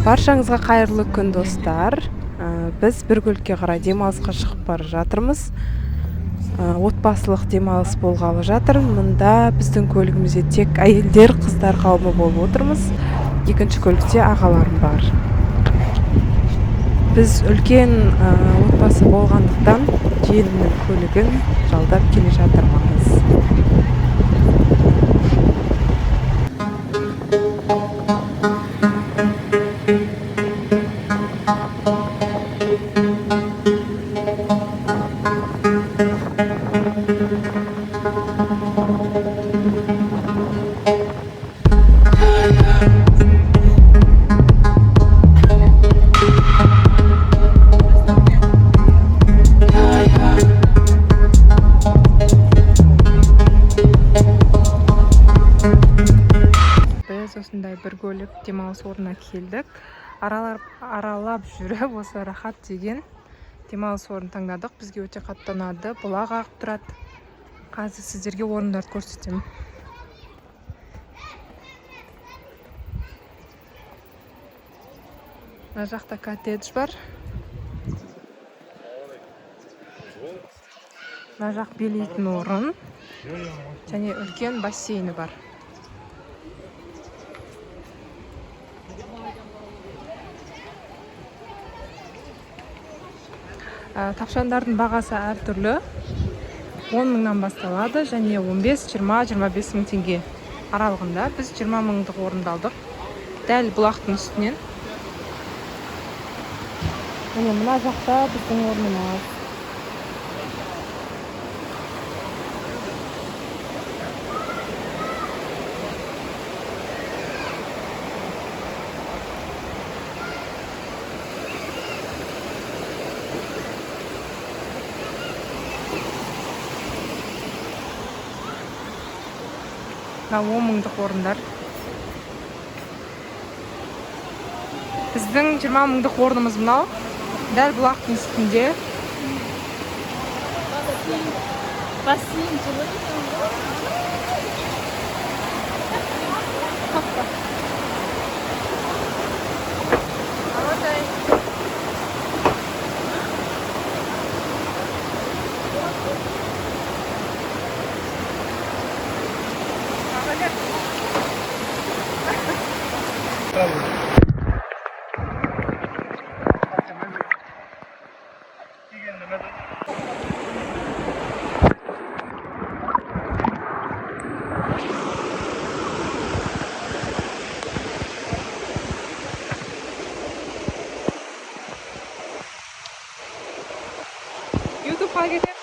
Баршаңызға қайырлы күн достар. Біз бір көлікке қарай демалысқа шығып бара жатырмыз. Отбасылық демалыс болғалы жатыр. Мұнда біздің көлігімізде тек әйелдер, қыздар қауымы болып отырмыз. Екінші көлікте ағаларым бар. Біз үлкен отбасы болғандықтан желімнің көлігін жалдап келе жатырмыз. Осындай бір көлік демалыс орнына келдік. Аралап жүріп осы рахат деген демалыс орнын таңдадық. Бізге өте қатты ұнады. Бұлақ ағып тұрады. Қазір сіздерге орындарды көрсетемін. Мына жақта коттедж бар. Мына жақ билейтін орын және үлкен бассейні бар. Тапшандардың бағасы әртүрлі. 10 мыңнан басталады және 15, 20, 25 мың теңге аралығында. Біз 20 мыңдық орынды алдық. Дәл бұлақтың үстінен. Міне мына жақта біздің орнымыз. Мына 10 мыңдық орындар. Біздің 20 мыңдық орнымыз мынау. Дәл бұлақтың үстінде. Бассейн жылы. YouTube'a geçelim.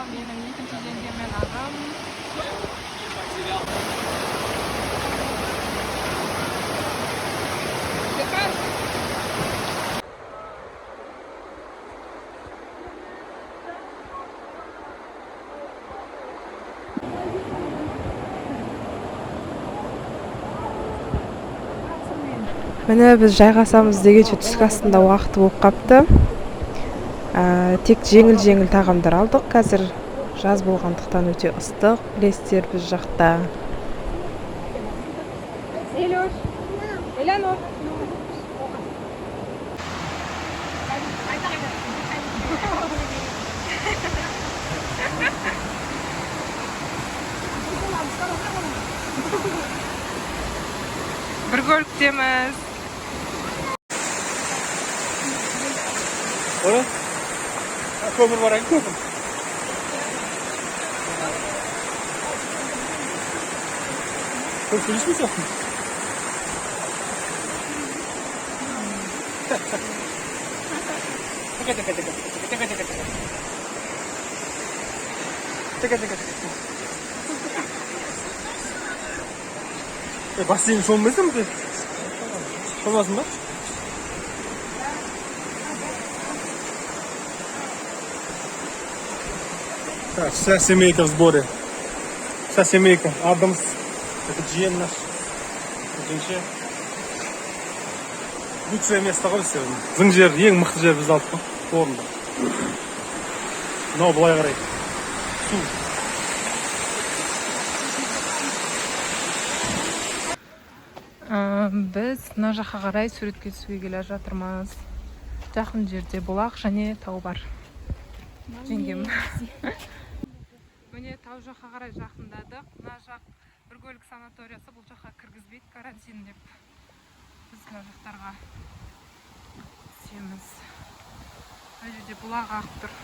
Benim ikinci yengemen ağam. Міне біз жайғасамыз дегенше түскі астында уақыты болып қапты. Тек жеңіл тағамдар алдық. Қазір жаз болғандықтан өте ыстық. Білесіздер біз жақта. Bir kөліктеміз. Ora? Kömür var, kömür. Çok polis mi yaptın? Бассейн шомбайсың мı? Шомбасың ба? Так, вся семейка в сборе. Вся семейка. Адамс. Это GM наш. Лучшее место ғой сегодня. Біздің жер, ең мықты жер біз алдық қой. Орында. No, былай қарай. Су. Біз мына жаққа қарай суретке түсуге келе жатырмыз. Жақын жерде бұлақ және тау бар. Жеңгем. Міне тау жаққа қарай жақындадық. Мына жақ бір көлік санаториясы, бұл жаққа кіргізбейді карантин деп. Біз мына жақтарға түсеміз. Мына жерде бұлақ ағып тұр.